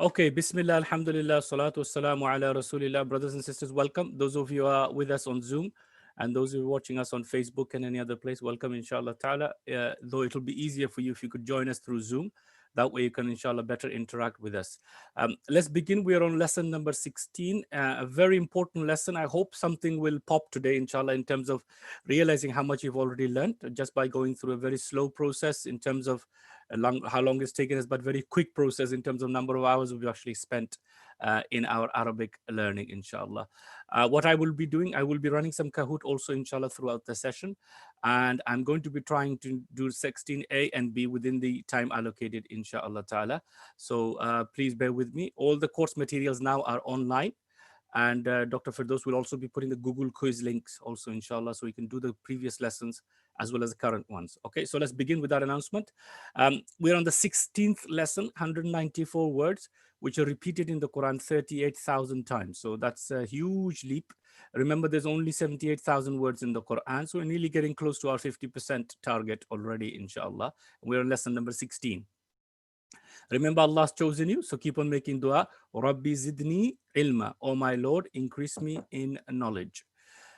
Okay, Bismillah, Alhamdulillah, Salatu Wassalamu ala Rasulillah. Brothers and sisters, welcome. Those of you who are with us on Zoom and those who are watching us on Facebook and any other place, welcome, inshallah ta'ala. Though it'll be easier for you if you could join us through Zoom. That way you can, inshallah, better interact with us. Let's begin. We are on lesson number 16, a very important lesson. I hope something will pop today, inshallah, in terms of realizing how much you've already learned just by going through a very slow process in terms of how long it's taken us, but very quick process in terms of number of hours we've actually spent in our Arabic learning, inshallah. What I will be doing, I will be running some Kahoot also, inshallah, throughout the session. And I'm going to be trying to do 16A and B within the time allocated, inshallah ta'ala. So please bear with me. All the course materials now are online. And Dr. Firdaus will also be putting the Google quiz links also, inshallah, so you can do the previous lessons as well as the current ones. Okay, so let's begin with that announcement. We're on the 16th lesson, 194 words, which are repeated in the Quran 38,000 times. So that's a huge leap. Remember, there's only 78,000 words in the Quran, so we're nearly getting close to our 50% target already, inshallah. We're on lesson number 16. Remember, Allah's chosen you, so keep on making dua. Rabbi zidni ilma. Oh my Lord, increase me in knowledge.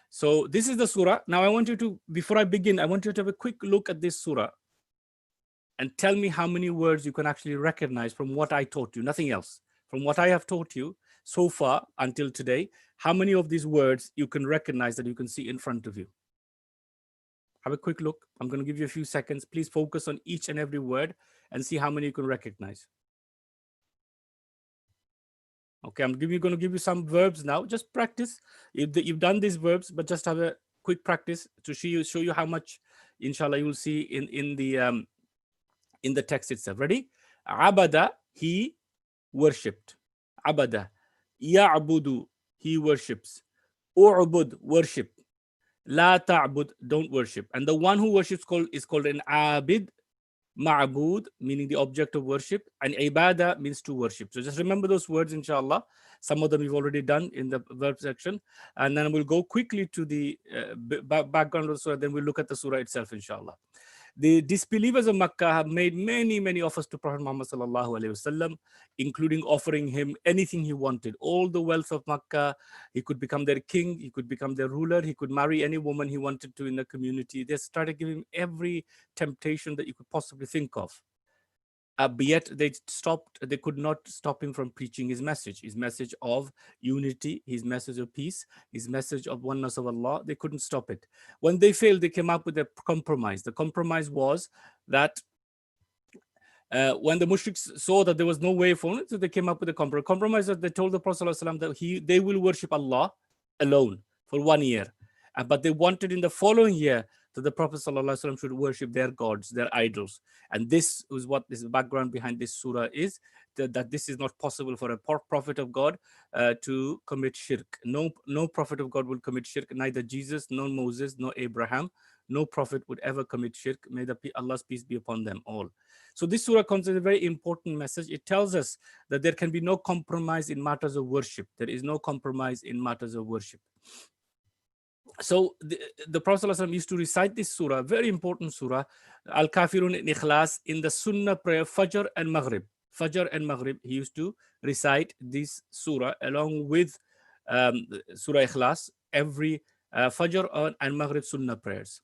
So this is the surah. Now I want you to, before I begin, I want you to have a quick look at this surah and tell me how many words you can actually recognize from what I taught you, nothing else. From what I have taught you so far until today, how many of these words you can recognize that you can see in front of you? Have a quick look. I'm going to give you a few seconds. Please focus on each and every word and see how many you can recognize. Okay, I'm going to give you some verbs now. Just practice. You've done these verbs, but just have a quick practice to show you how much, inshallah, you will see in the text itself. Ready? Abada, he worshipped. Abada. Ya'budu, he worships. U'bud, worship. La ta'bud, don't worship. And the one who worships is called an abid. Ma'bud, meaning the object of worship, and ibadah means to worship. So just remember those words, inshallah. Some of them we've already done in the verb section. And then we'll go quickly to the background of the surah, then we'll look at the surah itself, inshallah. The disbelievers of Makkah have made many offers to Prophet Muhammad sallallahu alaihi wasallam, including offering him anything he wanted, all the wealth of Makkah. He could become their king, he could become their ruler, he could marry any woman he wanted to in the community. They started giving him every temptation that you could possibly think of. But yet they could not stop him from preaching his message of unity, his message of peace, his message of oneness of Allah. They couldn't stop it. When they failed, they came up with a compromise. The compromise was that when the mushriks saw that there was no way forward, so they came up with a compromise. Compromise that they told the Prophet ﷺ that they will worship Allah alone for 1 year. But they wanted in the following year that the Prophet ﷺ should worship their gods, their idols. And this is what this background behind this surah is, that this is not possible for a prophet of God to commit shirk. No prophet of God will commit shirk, neither Jesus, nor Moses, nor Abraham. No prophet would ever commit shirk. May Allah's peace be upon them all. So this surah contains a very important message. It tells us that there can be no compromise in matters of worship. There is no compromise in matters of worship. So the Prophet ﷺ used to recite this surah, very important surah, Al-Kafirun in Ikhlas, in the Sunnah prayer, Fajr and Maghrib. Fajr and Maghrib, he used to recite this surah along with Surah Ikhlas, every Fajr and Maghrib Sunnah prayers.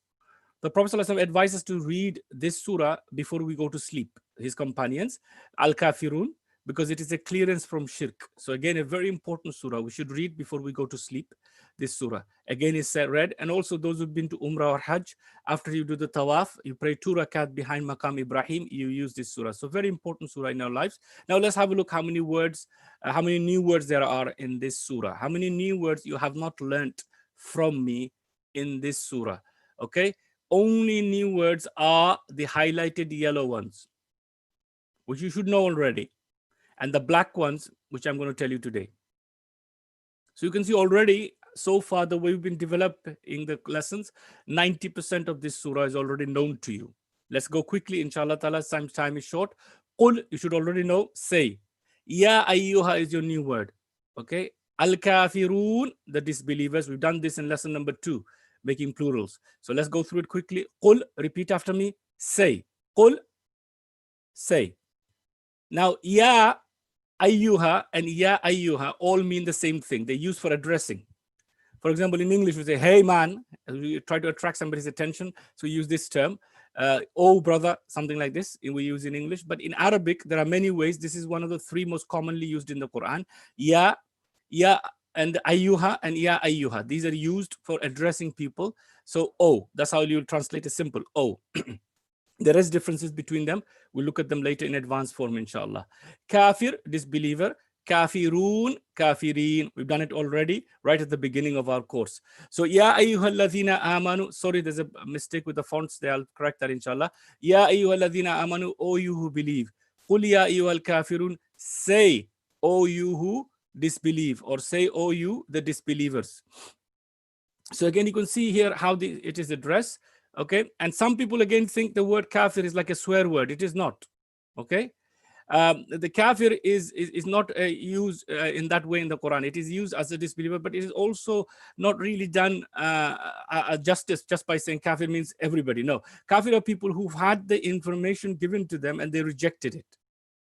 The Prophet ﷺ advises to read this surah before we go to sleep, his companions, Al-Kafirun, because it is a clearance from shirk. So again, a very important surah. We should read before we go to sleep, this surah. Again, it's read. And also those who've been to Umrah or Hajj, after you do the tawaf, you pray 2 rakat behind Maqam Ibrahim, you use this surah. So very important surah in our lives. Now let's have a look how many words, how many new words there are in this surah. How many new words you have not learnt from me in this surah. Okay. Only new words are the highlighted yellow ones, which you should know already, and the black ones, which I'm going to tell you today. So you can see already, so far, the way we've been developing the lessons, 90% of this surah is already known to you. Let's go quickly, inshallah ta'ala, time is short. Qul, you should already know, say. Ya ayyuha is your new word, okay? Al-kafirun, the disbelievers. We've done this in lesson number 2. Making plurals. So let's go through it quickly. Qul, repeat after me. Say. Qul, say. Now, ya ayyuha and ya ayyuha all mean the same thing. They're used for addressing. For example, in English, we say, hey man, we try to attract somebody's attention. So we use this term, oh brother, something like this, we use in English. But in Arabic, there are many ways. This is one of the three most commonly used in the Quran. Ya, ya, and ayyuha and ya ayyuha. These are used for addressing people. So, oh, that's how you translate a simple oh. There is differences between them. We'll look at them later in advanced form, inshallah. Kafir, disbeliever. Kafirun, kafirin. We've done it already right at the beginning of our course. So, ya ayyuhalladhina amanu. Sorry, there's a mistake with the fonts there. I'll correct that, inshallah. Ya ayyuhalladhina amanu, O you who believe. Qul ya ayyuhal kafirun. Say, O you who disbelieve, or say, O you the disbelievers. So again, you can see here how it is addressed. Okay, and some people again think the word kafir is like a swear word. It is not. Okay, the kafir is not used in that way in the Quran. It is used as a disbeliever, but it is also not really done justice just by saying kafir means everybody. No, kafir are people who've had the information given to them and they rejected it.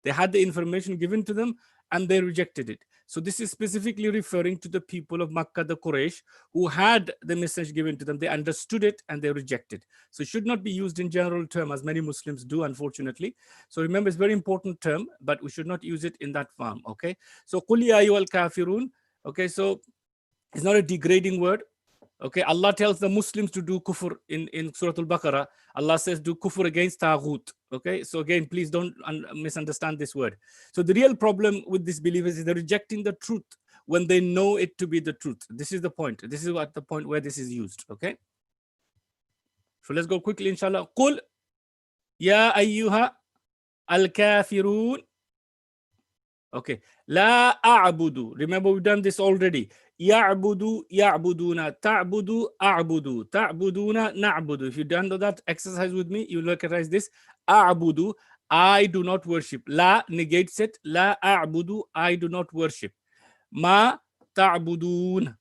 They had the information given to them and they rejected it. So this is specifically referring to the people of Makkah, the Quraysh, who had the message given to them. They understood it and they rejected. So it should not be used in general term as many Muslims do, unfortunately. So remember, it's a very important term, but we should not use it in that form. Okay. So qul ya ayyuhal kafirun. Okay. So it's not a degrading word. Okay, Allah tells the Muslims to do kufr in Surah Al-Baqarah. Allah says do kufr against taghut. Okay, so again, please don't misunderstand this word. So the real problem with these believers is they're rejecting the truth when they know it to be the truth. This is the point. This is what the point where this is used. Okay, so let's go quickly, inshallah. Qul ya ayyuha al-kafirun. Okay, la a'budu. Remember, we've done this already. Ya'budu, ya'buduna, ta'budu, a'budu, ta'buduna, na'budu. If you've done that exercise with me, you recognize this. A'budu, I do not worship. La negates it. La a'budu, I do not worship. Ma ta'budun,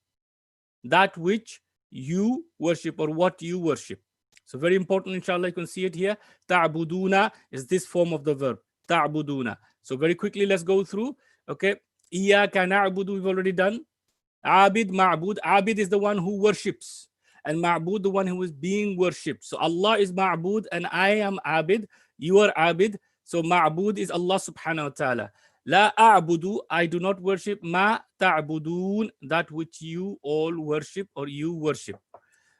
that which you worship or what you worship. So very important, inshallah, you can see it here. Ta'buduna is this form of the verb. Ta'buduna. So very quickly, let's go through. Okay. Iyyaka na'budu, we've already done. Abid, ma'bud. Abid is the one who worships. And ma'bud, the one who is being worshipped. So Allah is ma'bud and I am abid. You are abid. So ma'bud is Allah subhanahu wa ta'ala. La a'budu, I do not worship. Ma ta'budun, that which you all worship or you worship.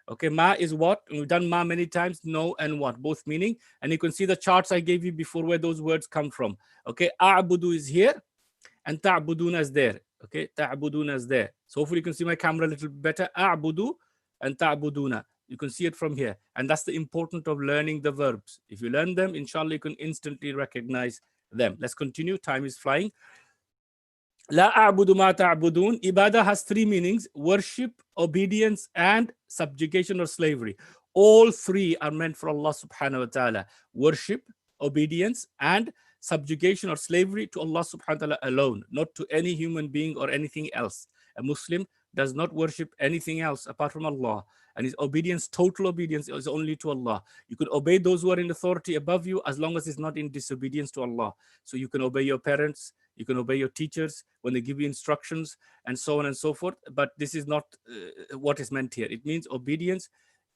Okay, ma is what? We've done ma many times, no and what, both meaning. And you can see the charts I gave you before where those words come from. Okay, a'budu is here and ta'buduna is there. Okay, ta'buduna is there. So hopefully you can see my camera a little better. A'budu and ta'buduna. You can see it from here. And that's the importance of learning the verbs. If you learn them, inshallah, you can instantly recognize them. Let's continue. Time is flying. La a'budu ma ta'budun. Ibadah has three meanings: worship, obedience, and subjugation or slavery. All three are meant for Allah subhanahu wa ta'ala. Worship, obedience, and subjugation or slavery to Allah subhanahu wa ta'ala alone, not to any human being or anything else. A Muslim does not worship anything else apart from Allah. And his obedience, total obedience, is only to Allah. You can obey those who are in authority above you as long as it's not in disobedience to Allah. So you can obey your parents, you can obey your teachers when they give you instructions, and so on and so forth. But this is not what is meant here. It means obedience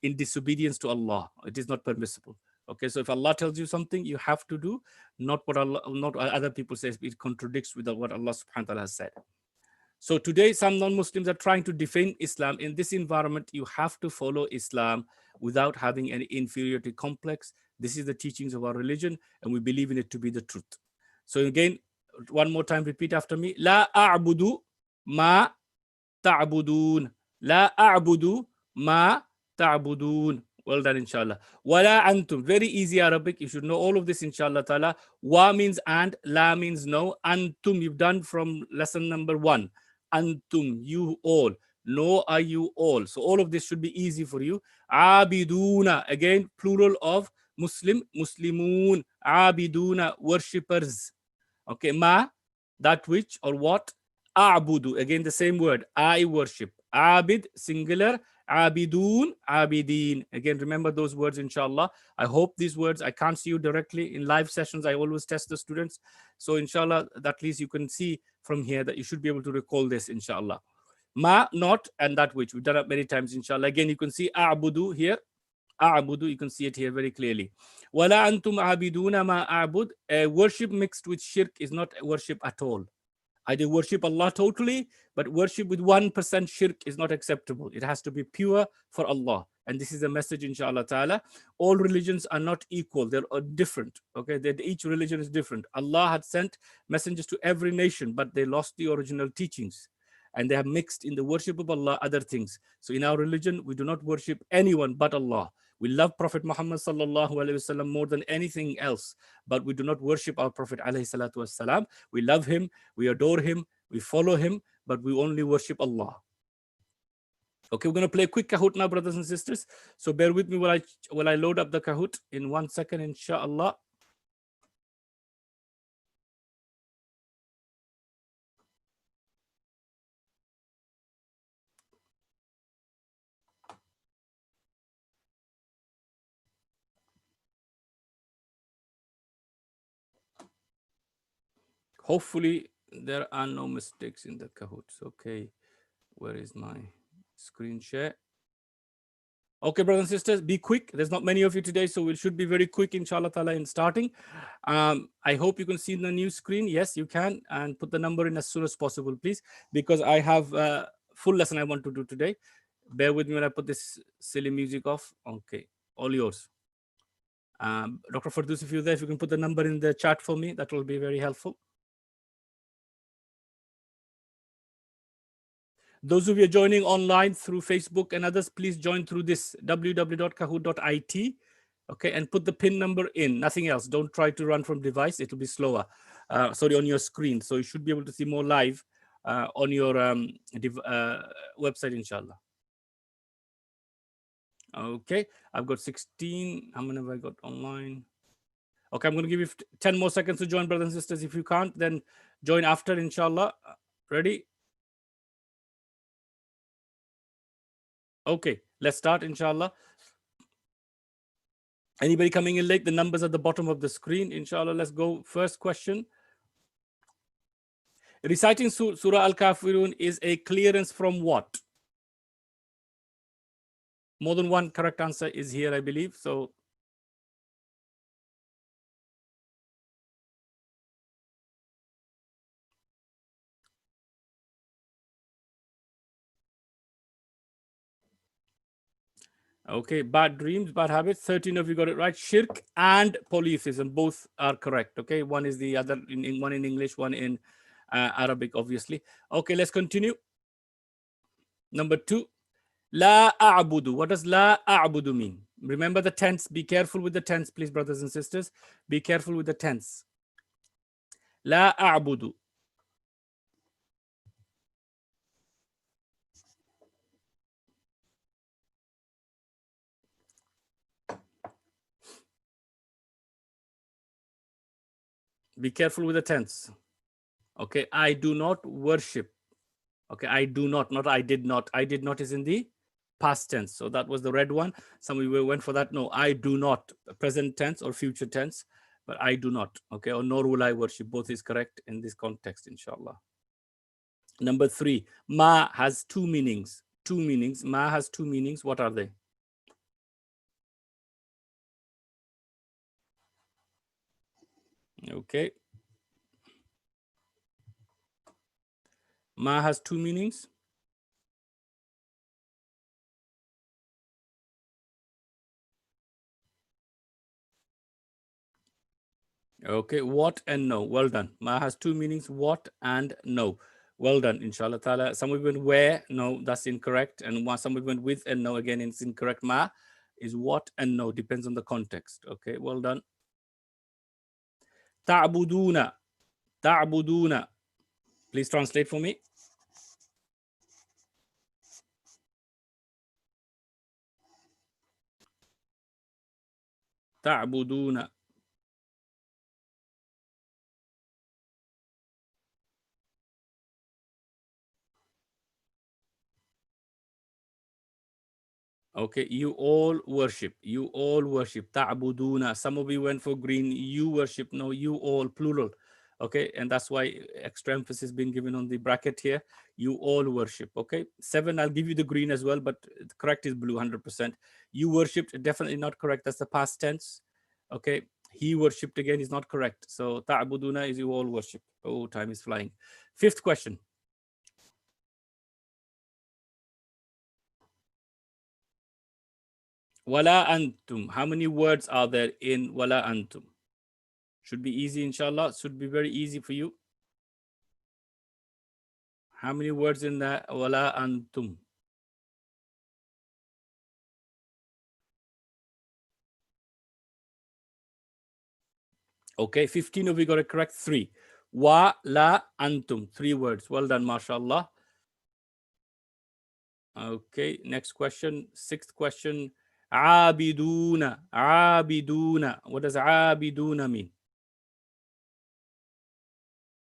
in disobedience to Allah. It is not permissible. Okay, so if Allah tells you something, you have to do, not what other people say. It contradicts with what Allah subhanahu wa ta'ala has said. So today, some non-Muslims are trying to defend Islam. In this environment, you have to follow Islam without having any inferiority complex. This is the teachings of our religion, and we believe in it to be the truth. So again, one more time, repeat after me. La a'budu ma ta'budun. La a'budu ma ta'budun. Well done, inshallah. Wala antum. Very easy Arabic. You should know all of this, inshallah ta'ala. Wa means and, la means no. Antum, you've done from lesson number 1. Antum, you all. No, are you all. So all of this should be easy for you. Abiduna, again, plural of Muslim, Muslimun. Abiduna, worshippers. Okay, ma, that which or what? A'budu, again the same word. I worship. Abid, singular. Abidun, abidin. Again, remember those words, inshallah. I hope these words, I can't see you directly in live sessions. I always test the students. So inshallah, at least you can see from here that you should be able to recall this, inshallah. Ma, not, and that which. We've done it many times, inshallah. Again, you can see a'budu here. A'budu, you can see it here very clearly. Wala antum abiduna ma a'bud. Worship mixed with shirk is not worship at all. Either worship Allah totally, but worship with 1% shirk is not acceptable. It has to be pure for Allah. And this is a message, inshallah ta'ala. All religions are not equal. They're different. Okay, each religion is different. Allah had sent messengers to every nation, but they lost the original teachings. And they have mixed in the worship of Allah other things. So in our religion, we do not worship anyone but Allah. We love Prophet Muhammad sallallahu alaihi wasallam more than anything else, but we do not worship our Prophet alayhi salatu wasalam. We love him, we adore him, we follow him, but we only worship Allah. Okay, we're going to play a quick Kahoot now, brothers and sisters. So bear with me while I load up the Kahoot in 1 second, inshallah. Hopefully there are no mistakes in the Kahoots. Okay, where is my screen share? Okay, brothers and sisters, be quick. There's not many of you today, so we should be very quick, inshallah ta'ala, in starting. I hope you can see the new screen. Yes, you can. And put the number in as soon as possible, please, because I have a full lesson I want to do today. Bear with me when I put this silly music off. Okay, all yours. Dr. Fardus, if you're there, if you can put the number in the chat for me, that will be very helpful. Those of you joining online through Facebook and others, please join through this www.kahoot.it. Okay, and put the pin number in, nothing else. Don't try to run from device, it'll be slower. Sorry, on your screen. So you should be able to see more live on your website, inshallah. Okay, I've got 16. How many have I got online? Okay, I'm going to give you 10 more seconds to join, brothers and sisters. If you can't, then join after, inshallah. Ready? Okay, let's start, inshallah. Anybody coming in late, the numbers at the bottom of the screen, inshallah. Let's go. First question. Reciting Surah Al-Kafirun is a clearance from what? More than one correct answer is here, I believe. So okay, bad dreams, bad habits. 13 of you got it right. Shirk and polytheism, both are correct. Okay, one is the other, one in English, one in Arabic, obviously. Okay, let's continue. Number 2, La a'budu. What does la a'budu mean? Remember the tense. Be careful with the tense, please, brothers and sisters. Be careful with the tense. La a'budu. Be careful with the tense. Okay, I do not worship. Okay, I do not I did not. I did not is in the past tense. So that was the red one. Some of you went for that. No, I do not. Present tense or future tense, but I do not. Okay, or nor will I worship. Both is correct in this context, inshallah. Number 3, ma has 2 meanings. 2 meanings. Ma has 2 meanings. What are they? Okay. Ma has 2 meanings. Okay, what and no. Well done. Ma has 2 meanings, what and no. Well done, inshallah ta'ala. Some of you went where, no, that's incorrect. And some of you went with and no, again, it's incorrect. Ma is what and no, depends on the context. Okay, well done. Ta'buduna. Ta'buduna. Please translate for me. Ta'buduna. Okay, you all worship. You all worship. Ta'buduna. Some of you went for green. You worship. No, you all, plural. Okay, and that's why extra emphasis being given on the bracket here. You all worship. Okay, 7, I'll give you the green as well, but the correct is blue 100%. You worshipped, definitely not correct. That's the past tense. Okay, he worshipped, again is not correct. So ta'buduna is you all worship. Oh, time is flying. 5th question. Wala antum. How many words are there in wala antum? Should be easy, inshallah. Should be very easy for you. How many words in the wala antum? Okay, 15 of you got it correct. 3. Wa la antum. 3 words. Well done, mashallah. Okay, next question. 6th question. Abiduna. Abiduna. What does abiduna mean?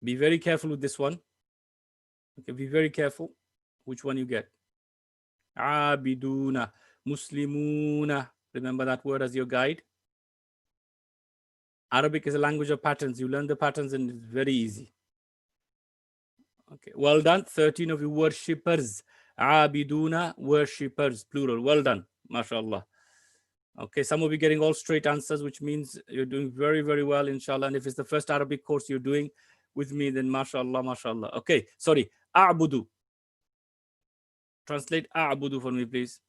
Be very careful with this one. Okay, be very careful which one you get. Abiduna. Muslimuna. Remember that word as your guide. Arabic is a language of patterns. You learn the patterns and it's very easy. Okay, well done. 13 of you worshippers. Abiduna, worshippers, plural. Well done, mashallah. Okay, some of you getting all straight answers, which means you're doing very, very well, inshallah. And if it's the first Arabic course you're doing with me, then mashallah, mashallah. Okay, sorry, a'budu. Translate a'budu for me, please.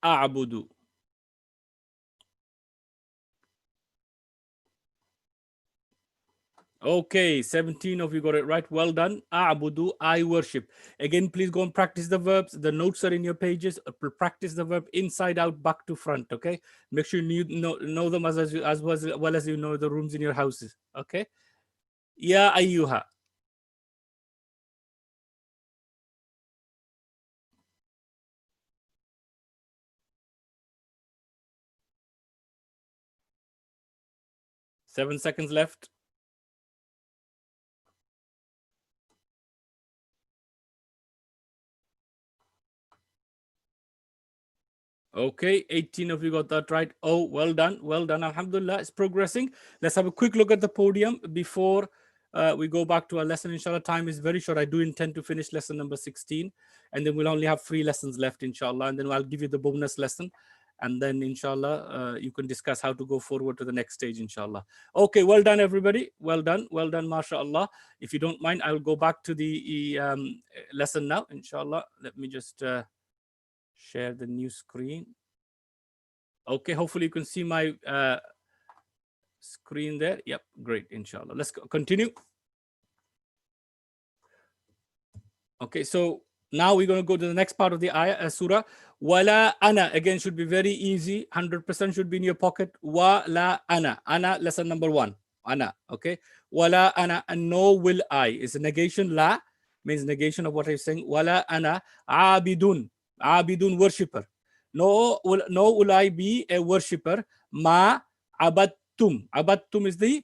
A'budu. Okay, 17 of you got it right. Well done. A'budu, I worship. Again, please go and practice the verbs. The notes are in your pages. Practice the verb inside out, back to front. Okay, make sure you know them as well as you know the rooms in your houses. Okay. Ya ayyuha. Seven seconds left. Okay, 18 of you got that right. Oh, well done. Well done. Alhamdulillah, it's progressing. Let's have a quick look at the podium before we go back to our lesson. Inshallah, time is very short. I do intend to finish lesson number 16, and then we'll only have 3 lessons left, inshallah. And then I'll give you the bonus lesson. And then, inshallah, you can discuss how to go forward to the next stage, inshallah. Okay, well done, everybody. Well done, mashallah. If you don't mind, I'll go back to the lesson now, inshallah. Let me just share the new screen. Okay, hopefully you can see my screen there. Yep, great, inshallah. Let's continue. Okay, so now we're going to go to the next part of the ayah, surah. Wala ana, again, should be very easy. 100% should be in your pocket. Wala ana. Ana, lesson number 1. Ana, okay. Wala ana, and no will I. It's a negation. La means negation of what I'm saying. Wala ana abidun. Abidun, worshipper. No will I be a worshipper. Ma abattum. Abattum is the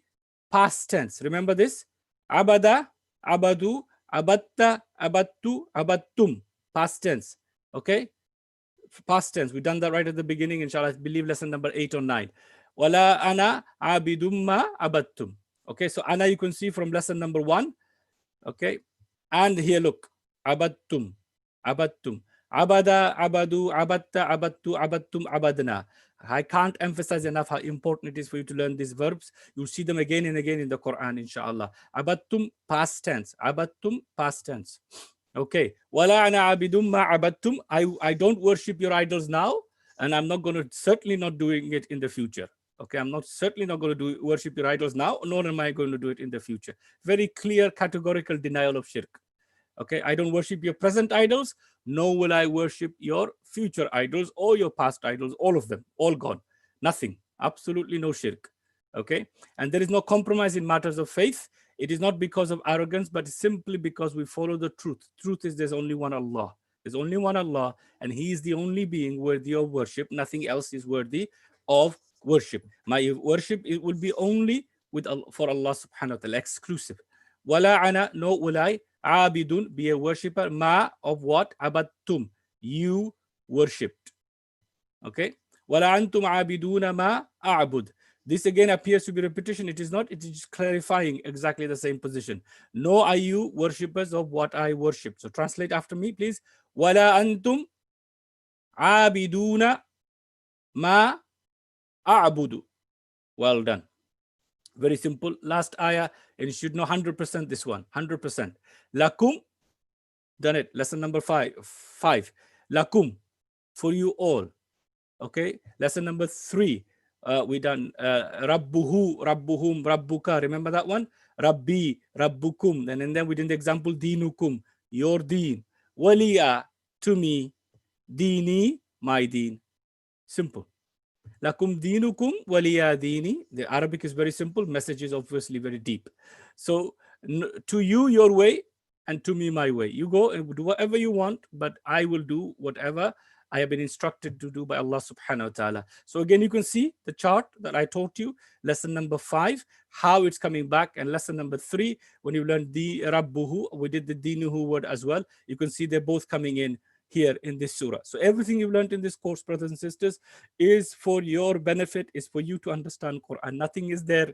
past tense. Remember this? Abada, abadu, abatta, abattu, abattum. Past tense. Okay? Past tense. We've done that right at the beginning, inshallah. I believe lesson number 8 or 9. Wala ana abidum ma abattum. Okay, so ana you can see from lesson number 1. Okay, and here look, abattum, abattum, abada, abadu, abatta, abattu, abattum, abadna. I can't emphasize enough how important it is for you to learn these verbs. You'll see them again and again in the Quran, inshallah. Abattum, past tense. Abattum, past tense. Okay. Wala ana abidum ma abattum. I don't worship your idols now, and I'm not going to, certainly not doing it in the future. Okay, I'm not certainly not going to worship your idols now, nor am I going to do it in the future. Very clear, categorical denial of shirk. Okay, I don't worship your present idols, nor will I worship your future idols or your past idols, all of them, all gone. Nothing, absolutely no shirk. Okay, and there is no compromise in matters of faith. It is not because of arrogance, but simply because we follow the truth. Truth is there's only one Allah. There's only one Allah, and He is the only being worthy of worship. Nothing else is worthy of worship. My worship, it will be only with for Allah subhanahu wa ta'ala, exclusive. Wala ana, no will I, abidun, be a worshipper, ma, of what? Abattum, you worshipped. Okay. وَلَا أَنْتُمْ عَابِدُونَ مَا أَعْبُدُ. This again appears to be repetition. It is not. It is just clarifying exactly the same position. No are you worshippers of what I worship. So translate after me, please. وَلَا أَنْتُمْ عَابِدُونَ مَا أَعْبُدُ. Well done. Very simple. Last ayah, and you should know 100% this one. 100%. Lakum. Done it. Lesson number 5. Lakum. For you all. Okay. Lesson number 3. We done Rabbuhu, Rabbuhum, Rabbuka. Remember that one? Rabbi, Rabbukum. And then we did the example Dinukum, your deen. Waliya, to me. Dini, my deen. Simple. Lakum dinukum waliya dini. The Arabic is very simple. Message is obviously very deep. So to you, your way, and to me, my way. You go and do whatever you want, but I will do whatever I have been instructed to do by Allah subhanahu wa ta'ala. So again, you can see the chart that I taught you. Lesson number 5, how it's coming back. And lesson number 3, when you learned the Rabbuhu, we did the Dinuhu word as well. You can see they're both coming in here in this surah. So everything you've learned in this course, brothers and sisters, is for your benefit, is for you to understand Quran. Nothing is there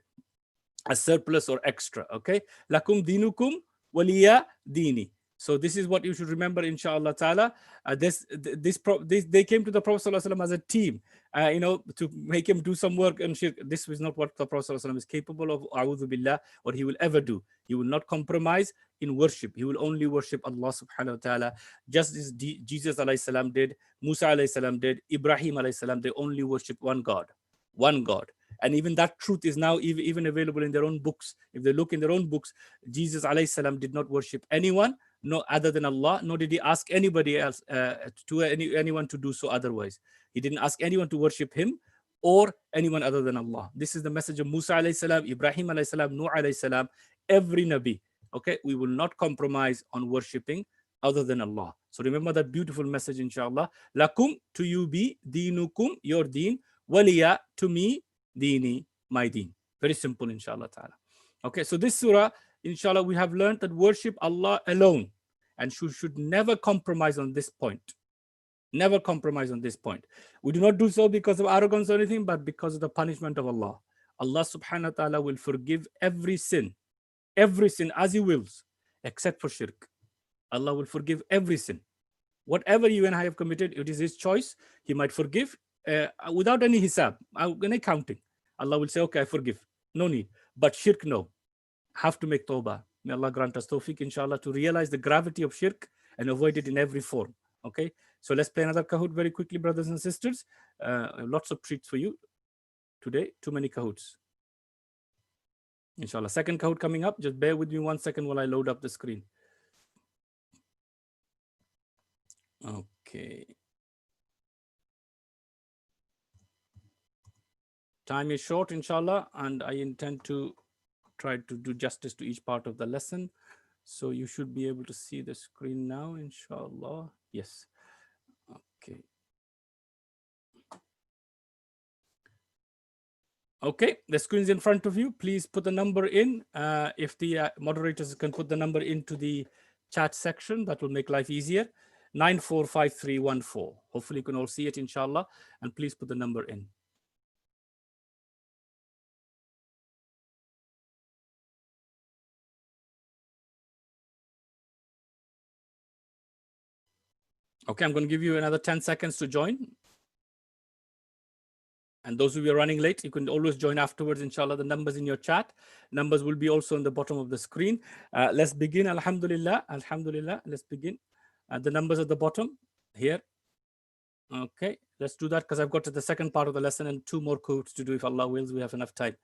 a surplus or extra. Okay. Lakum dinukum waliya dini. So this is what you should remember, inshallah ta'ala. They came to the Prophet ﷺ as a team, to make him do some work and shirk. This is not what the Prophet ﷺ is capable of, a'udhu billah, or he will ever do. He will not compromise in worship. He will only worship Allah subhanahu wa ta'ala, just as Jesus alayhi salam did, Musa alayhi salam did, Ibrahim alayhi salam. They only worship one God. One God. And even that truth is now even available in their own books. If they look in their own books, Jesus alayhi salam did not worship anyone, no other than Allah, nor did he ask anybody else, anyone to do so otherwise. He didn't ask anyone to worship him or anyone other than Allah. This is the message of Musa alayhi salam, Ibrahim alayhi salam, Nuh alayhi salam, every Nabi. Okay, we will not compromise on worshipping other than Allah. So remember that beautiful message, inshallah. Lakum, to you be, dinukum, your deen, waliya, to me, dini, my deen. Very simple, inshallah ta'ala. Okay, so this surah, inshallah, we have learned that worship Allah alone, and should never compromise on this point. Never compromise on this point. We do not do so because of arrogance or anything, but because of the punishment of Allah. Allah subhanahu wa ta'ala will forgive every sin as he wills, except for shirk. Allah will forgive every sin. Whatever you and I have committed, it is his choice. He might forgive without any hisab, any counting. Allah will say, okay, I forgive. No need. But shirk, no. Have to make tawbah. May Allah grant us tawfiq, inshallah, to realize the gravity of shirk and avoid it in every form. Okay, so let's play another Kahoot very quickly, brothers and sisters. Lots of treats for you today. Too many Kahoots. Inshallah, second Kahoot coming up. Just bear with me 1 second while I load up the screen. Okay. Time is short, inshallah, and I intend to try to do justice to each part of the lesson. So you should be able to see the screen now, inshallah. Yes. Okay. Okay, the screen's in front of you. Please put the number in. If the moderators can put the number into the chat section, that will make life easier. 945314. Hopefully you can all see it, inshallah. And please put the number in. Okay, I'm going to give you another 10 seconds to join. And those who are running late, you can always join afterwards, inshallah. The numbers in your chat. Numbers will be also on the bottom of the screen. Let's begin, alhamdulillah. Alhamdulillah, let's begin. The numbers at the bottom here. Okay, let's do that because I've got to the second part of the lesson and 2 more codes to do if Allah wills. We have enough time.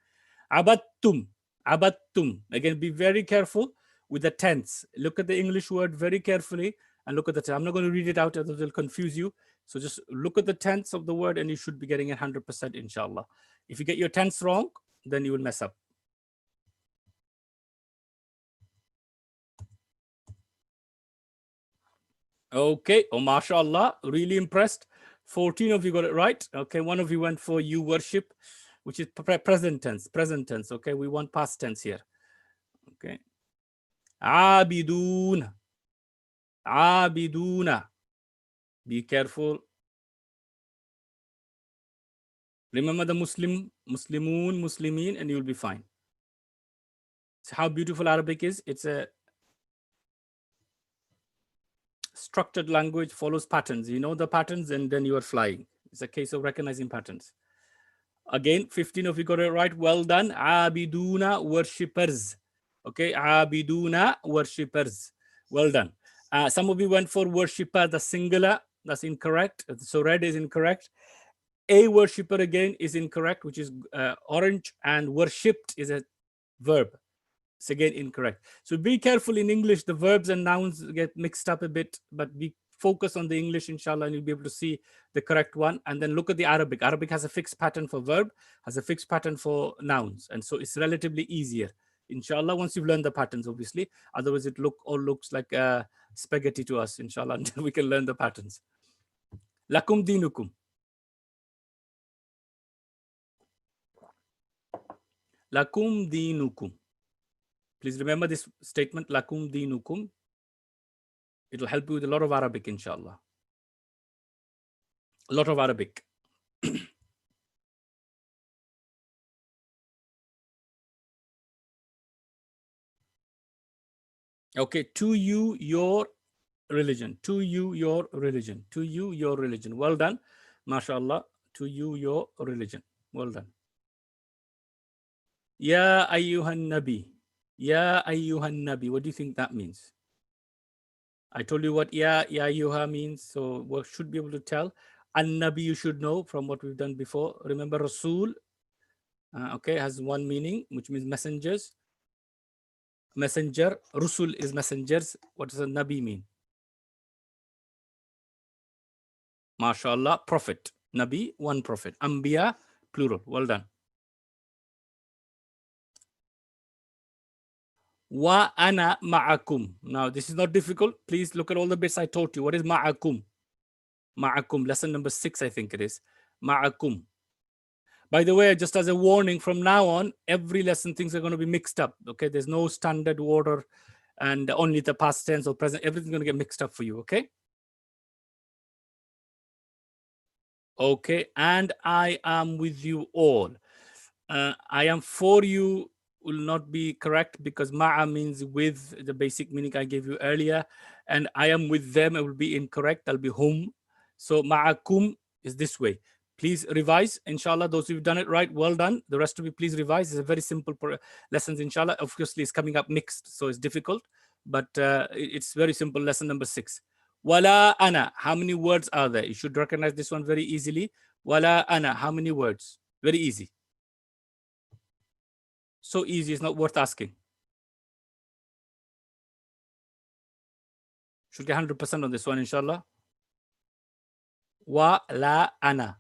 Abattum, abattum. Again, be very careful with the tense. Look at the English word very carefully and look at the tense. I'm not going to read it out, it will confuse you. So just look at the tense of the word and you should be getting 100%, inshallah. If you get your tense wrong, then you will mess up. Okay, oh mashallah, really impressed. 14 of you got it right. Okay, 1 of you went for you worship, which is present tense, okay? We want past tense here. Okay. Abidun. Abiduna. Be careful. Remember the Muslim, Muslimun, Muslimin, and you'll be fine. So how beautiful Arabic is. It's a structured language, follows patterns. You know the patterns, and then you are flying. It's a case of recognizing patterns. Again, 15 of you got it right. Well done. Abiduna, worshippers. Okay, Abiduna, worshippers. Well done. Some of you went for worshipper, the singular. That's incorrect. So red is incorrect. A worshipper again is incorrect, which is orange, and worshipped is a verb. It's again incorrect. So be careful in English. The verbs and nouns get mixed up a bit, but be focused on the English, inshallah, and you'll be able to see the correct one. And then look at the Arabic. Arabic has a fixed pattern for verb, has a fixed pattern for nouns. And so it's relatively easier, inshallah, once you've learned the patterns, obviously. Otherwise, it looks like spaghetti to us, inshallah, until we can learn the patterns. Lakum dinukum. Lakum dinukum. Please remember this statement, lakum dinukum. It will help you with a lot of Arabic, inshallah. A lot of Arabic. Okay, to you, your religion. To you, your religion. To you, your religion. Well done. MashaAllah. To you, your religion. Well done. Ya ayyuhan nabi. Ya ayyuhan nabi. What do you think that means? I told you what ya ayyuha means, so we should be able to tell. An-nabi you should know from what we've done before. Remember Rasul, okay, has one meaning, which means messengers. Messenger. Rusul is messengers. What does a nabi mean? MashaAllah, prophet. Nabi, one prophet. Ambiya, plural. Well done. Wa ana ma'akum. Now, this is not difficult. Please look at all the bits I taught you. What is ma'akum? Ma'akum. Lesson number 6, I think it is. Ma'akum. By the way, just as a warning, from now on, every lesson things are going to be mixed up. Okay, there's no standard order and only the past tense or present. Everything's going to get mixed up for you. Okay. Okay, and I am with you all. I am for you will not be correct because ma'a means with, the basic meaning I gave you earlier, and I am with them, it will be incorrect. I'll be whom. So ma'akum is this way. Please revise, inshallah. Those who've done it right, well done. The rest of you, please revise. It's a very simple lessons, inshallah. Obviously, it's coming up mixed, so it's difficult, but it's very simple. Lesson number 6. Wala ana. How many words are there? You should recognize this one very easily. Wala ana. How many words? Very easy. So easy, it's not worth asking. Should get 100% on this one, inshallah. Wa la ana.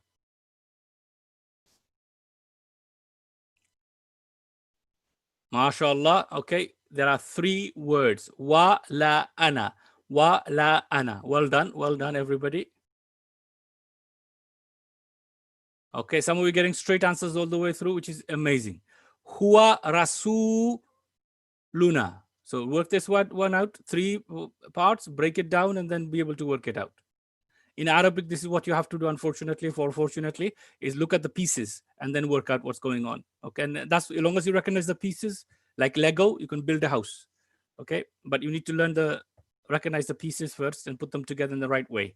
MashaAllah. Okay, there are 3 words. Wa la ana. Wa la ana. Well done, everybody. Okay, some of you getting straight answers all the way through, which is amazing. Huwa rasuluna. So work this one out, 3 parts, break it down, and then be able to work it out. In Arabic, this is what you have to do, unfortunately, fortunately, is look at the pieces and then work out what's going on. Okay, and that's, as long as you recognize the pieces, like Lego, you can build a house. Okay, but you need to recognize the pieces first and put them together in the right way.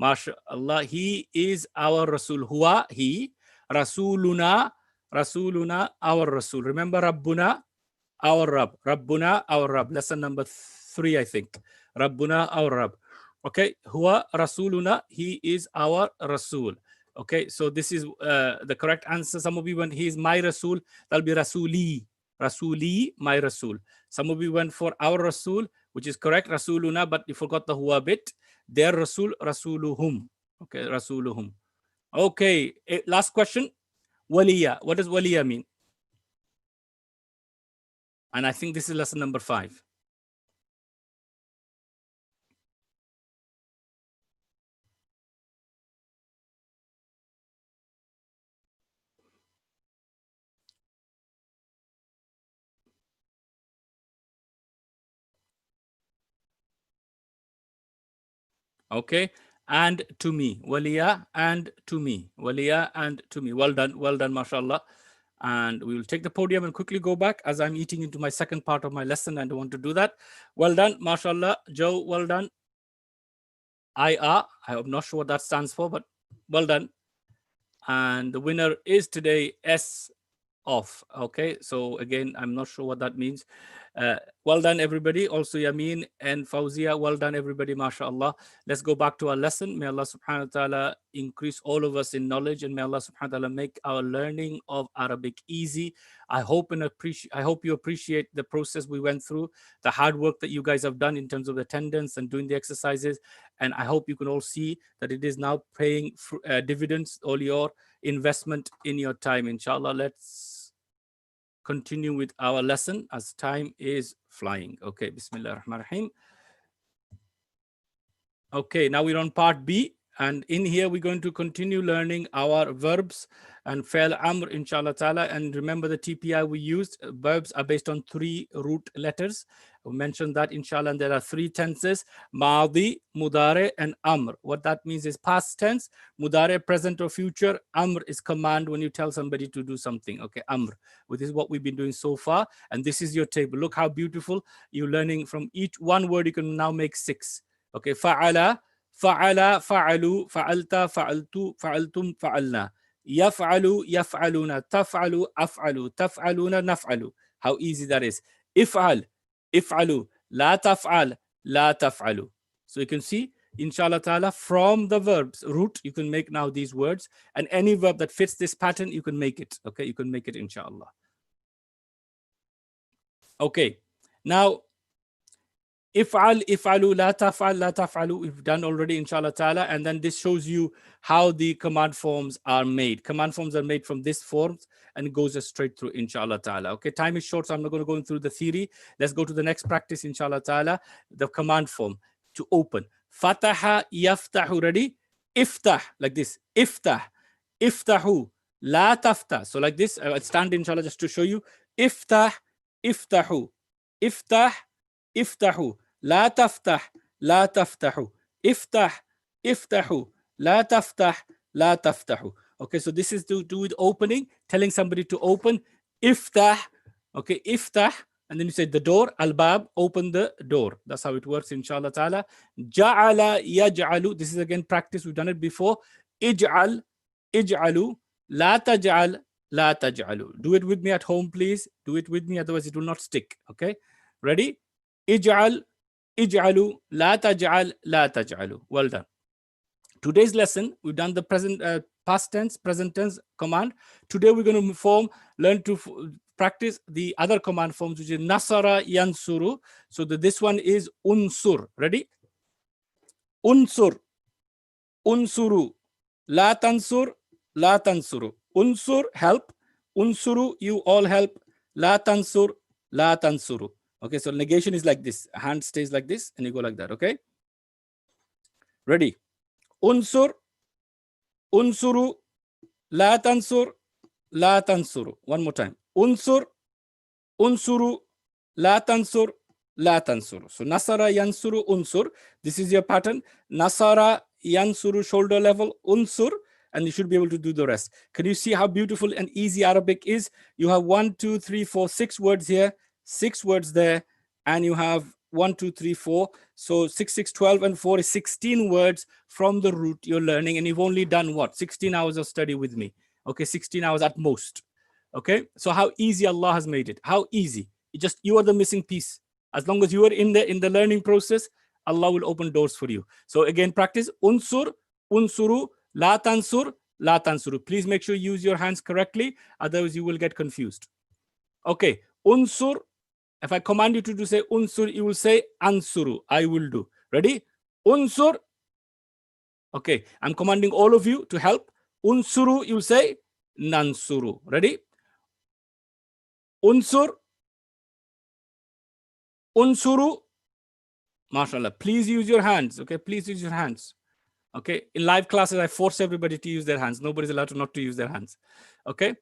MashaAllah, he is our Rasul. Huwa, he. Rasuluna, our Rasul. Remember Rabbuna, our Rabb. Rabbuna, our Rabb. Lesson number 3, I think. Rabbuna, our Rabb. Okay, huwa rasuluna, he is our Rasul. Okay, so this is the correct answer. Some of you went, he is my Rasul, that'll be Rasuli. Rasuli, my Rasul. Some of you went for our Rasul, which is correct, Rasuluna, but you forgot the huwa bit. Their Rasul, Rasuluhum. Okay, Rasuluhum. Okay, last question. Waliya. What does waliya mean? And I think this is lesson number 5. Okay, and to me. Waliya and to me. Waliya and to me. Well done, mashallah. And we will take the podium and quickly go back as I'm eating into my second part of my lesson and I want to do that. Well done, mashallah. Joe, well done. I'm not sure what that stands for, but well done. And the winner is today S off. Okay, so again, I'm not sure what that means. Well done, everybody. Also, Yamin and Fauzia, well done, everybody. MashaAllah. Let's go back to our lesson. May Allah subhanahu wa ta'ala increase all of us in knowledge, and may Allah subhanahu wa ta'ala make our learning of Arabic easy. I hope you appreciate the process we went through, the hard work that you guys have done in terms of attendance and doing the exercises. And I hope you can all see that it is now paying dividends, all your investment in your time. Inshallah, let's continue with our lesson as time is flying. Okay, Bismillah ar-Rahman ar-Rahim. Okay, now we're on part B, and in here we're going to continue learning our verbs and fail amr, inshallah ta'ala. And remember the TPI we used, verbs are based on 3 root letters. We mentioned that, inshallah, and there are 3 tenses: Madi, Mudare, and Amr. What that means is past tense, Mudare, present or future, Amr is command when you tell somebody to do something. Okay, Amr. Well, this is what we've been doing so far, and this is your table. Look how beautiful. You're learning from each one word, you can now make 6. Okay, Fa'ala, Fa'ala, Fa'alu, Fa'alta, Fa'altu, Fa'altum, Fa'alna. Yaf'alu, Yaf'aluna, Taf'alu, Af'alu, Taf'aluna, Naf'alu. How easy that is. If'al, If'alu, La Taf'al, La Taf'alu. So you can see, inshallah ta'ala, from the verbs root, you can make now these words, and any verb that fits this pattern, you can make it. Okay, you can make it, inshallah. Okay, now, If'al, if'alu, la taf'al, la taf'alu, we've done already, inshallah ta'ala. And then this shows you how the command forms are made. Command forms are made from this forms and it goes straight through, inshallah ta'ala. Okay, time is short, so I'm not going to go through the theory. Let's go to the next practice, inshallah ta'ala. The command form to open. Fataha, yaftahu, ready? Iftah, like this. Iftah, iftahu, la taftah. So like this, I'll stand, inshallah, just to show you. Iftah, iftahu, iftah, افتحوا لا تفتح لا تفتحوا افتح افتحوا لا تفتح لا تفتحوا. Okay, so this is to do with opening, telling somebody to open. Iftah, okay, iftah, and then you say the door, albab, open the door. That's how it works, inshallah ta'ala. Ja'ala yaj'alu, this is again practice, we've done it before. Ij'al, ij'alu, la taj'al, la taj'alu. Do it with me at home, please. Do it with me, otherwise it will not stick. Okay, ready? Ij'al, ij'alu, la taj'al, la taj'alu. Well done. Today's lesson, we've done the present, past tense, present tense command. Today we're going to learn to practice the other command forms, which is nasara, yansuru. So this one is unsur. Ready? Unsur, unsuru, la tansur, la tansuru. Unsur, help. Unsuru, you all help. La tansur, la tansuru. Okay, so negation is like this. Hand stays like this and you go like that, okay? Ready? Unsur, unsuru, la tansur, la tansuru. One more time. Unsur, unsuru, la tansur, la tansuru. So nasara, yansuru, unsur. This is your pattern. Nasara, yansuru, shoulder level, unsur, and you should be able to do the rest. Can you see how beautiful and easy Arabic is? You have 1, 2, 3, 4, 6 words here. 6 words there, and you have 1, 2, 3, 4. So 6, 6, 12, and 4 is 16 words from the root you're learning, and you've only done what? 16 hours of study with me. Okay, 16 hours at most. Okay, so how easy Allah has made it. How easy. You are the missing piece. As long as you are in the learning process, Allah will open doors for you. So again, practice unsur, unsuru, la tansur, la tansuru. Please make sure you use your hands correctly, otherwise you will get confused. Okay, unsur. If I command you to do say unsur, you will say ansuru. I will do. Ready? Unsur. Okay, I'm commanding all of you to help. Unsuru, you will say nansuru. Ready? Unsur. Unsuru. MashaAllah. Please use your hands. Okay, please use your hands. Okay, in live classes, I force everybody to use their hands. Nobody's allowed to not to use their hands. Okay.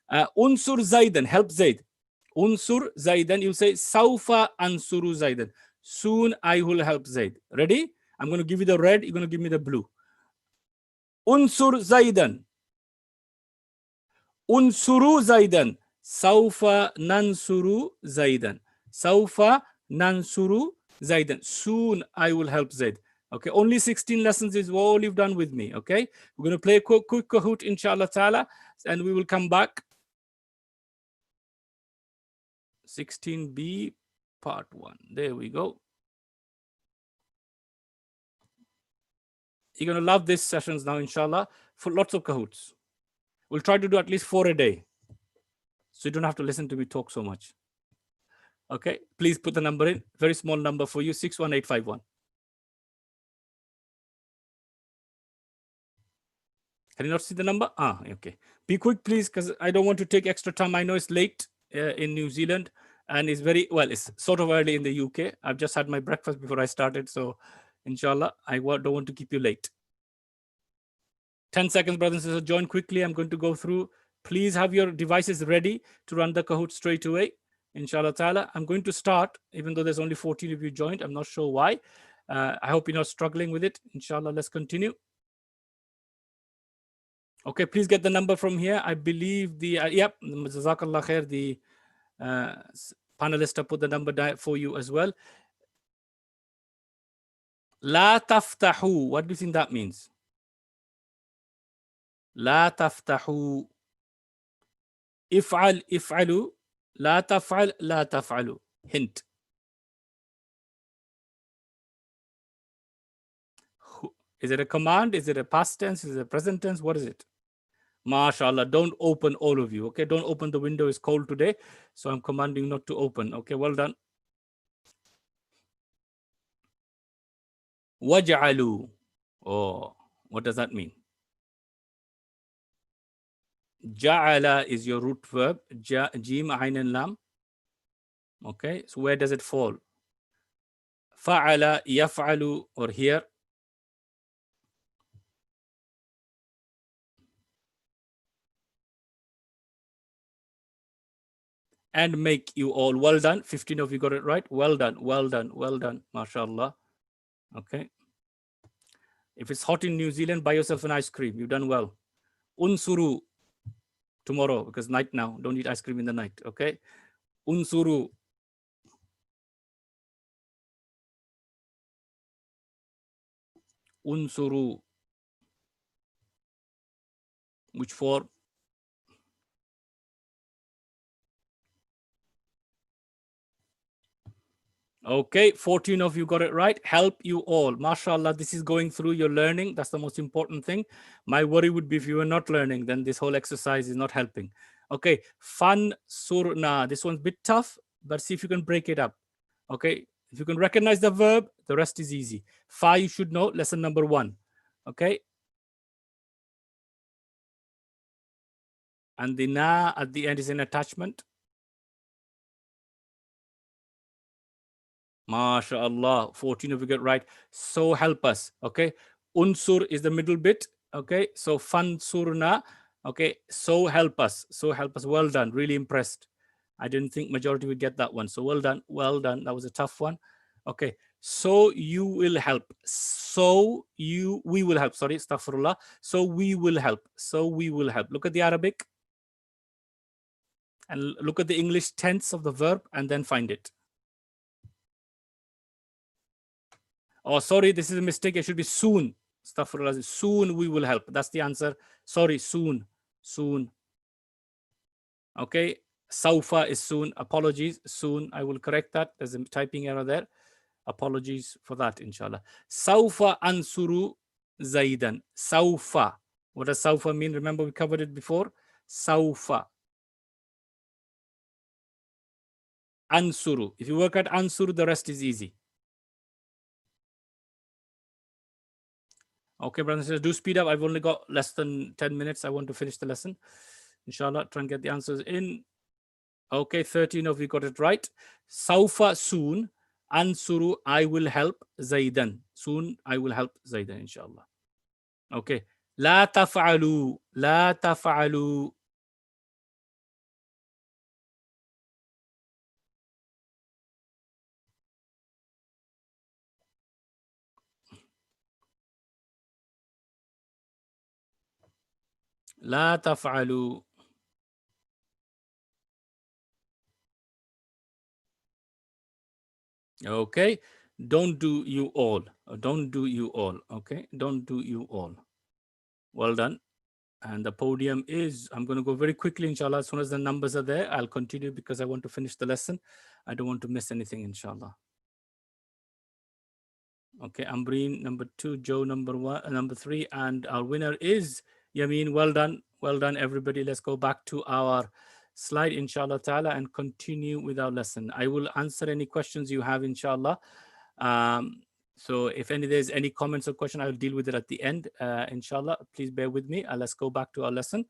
Unsur Zaidan. Help Zaid. Unsur Zaidan, you say Saufa ansuru Zaidan. Soon I will help Zaid. Ready? I'm going to give you the red, you're going to give me the blue. Unsur Zaidan. Unsuru Zaidan. Saufa nansuru Zaidan. Saufa nansuru Zaidan. Soon I will help Zaid. Okay, only 16 lessons is all you've done with me. Okay, we're going to play a quick Kahoot, inshallah ta'ala, and we will come back. 16B part 1. There we go. You're going to love these sessions now, inshallah, for lots of Kahoots. We'll try to do at least 4 a day, so you don't have to listen to me talk so much. Okay, please put the number in. Very small number for you, 61851. Can you not see the number? Okay. Be quick, please, because I don't want to take extra time. I know it's late in New Zealand, and it's very, well, it's sort of early in the UK. I've just had my breakfast before I started, so inshallah, I don't want to keep you late. 10 seconds, brothers and sisters. Join quickly. I'm going to go through. Please have your devices ready to run the Kahoot straight away. Inshallah ta'ala. I'm going to start, even though there's only 14 of you joined. I'm not sure why. I hope you're not struggling with it. Inshallah, let's continue. Okay, please get the number from here. I believe the, yep, Jazakallah khair, the panelist put the number for you as well. La taftahu. What do you think that means? La taftahu. If'al, if'alu. La taf'al, la taf'alu. Hint. Is it a command? Is it a past tense? Is it a present tense? What is it? MashaAllah. Don't open, all of you. Okay, don't open the window. It's cold today, so I'm commanding not to open. Okay, well done. Waj'alu. Oh, what does that mean? Ja'ala is your root verb. Jim, ayn, and lam. Okay, so where does it fall? Fa'ala, yaf'alu, or here. And make you all. Well done. 15 of you got it right. Well done. Well done. Well done. MashaAllah. Okay. If it's hot in New Zealand, buy yourself an ice cream. You've done well. Unsuru tomorrow, because night now. Don't eat ice cream in the night. Okay. Unsuru. Unsuru. Which for? Okay, 14 of you got it right. Help you all. MashaAllah, this is going through your learning. That's the most important thing. My worry would be if you were not learning, then this whole exercise is not helping. Okay, fan surna. This one's a bit tough, but see if you can break it up. Okay, if you can recognize the verb, the rest is easy. Fa, you should know, lesson number 1. Okay. And the na at the end is an attachment. MashaAllah, 14 of you get right. So help us. Okay. Unsur is the middle bit. Okay. So fansurna. Okay. So help us. So help us. Well done. Really impressed. I didn't think majority would get that one. So well done. Well done. That was a tough one. Okay. So you will help. So we will help. Sorry, astaghfirullah. So we will help. So we will help. Look at the Arabic and look at the English tense of the verb and then find it. Oh, sorry, this is a mistake. It should be soon. Astaghfirullah. Soon we will help. That's the answer. Sorry, soon. Soon. Okay. Saufa is soon. Apologies. Soon. I will correct that. There's a typing error there. Apologies for that, inshallah. Saufa ansuru Zaidan. Saufa. What does Saufa mean? Remember, we covered it before. Saufa. Ansuru. If you work at ansuru, the rest is easy. Okay, brothers and sisters, do speed up. I've only got less than 10 minutes. I want to finish the lesson. Inshallah, try and get the answers in. Okay, 13 of you got it right. Saufa, soon. Ansuru, I will help Zaidan. Soon, I will help Zaidan, inshallah. Okay. La taf'alu. La taf'alu. لا تفعلوا. Okay, don't do you all. Don't do you all. Okay, don't do you all. Well done. And the podium is, I'm going to go very quickly, inshallah. As soon as the numbers are there, I'll continue because I want to finish the lesson. I don't want to miss anything, inshallah. Okay, Ambreen number 2, Joe number 1, number 3, and our winner is Yameen. Well done, everybody. Let's go back to our slide, inshallah ta'ala, and continue with our lesson. I will answer any questions you have, inshallah. So if there's any comments or question, I'll deal with it at the end, inshallah. Please bear with me. Let's go back to our lesson.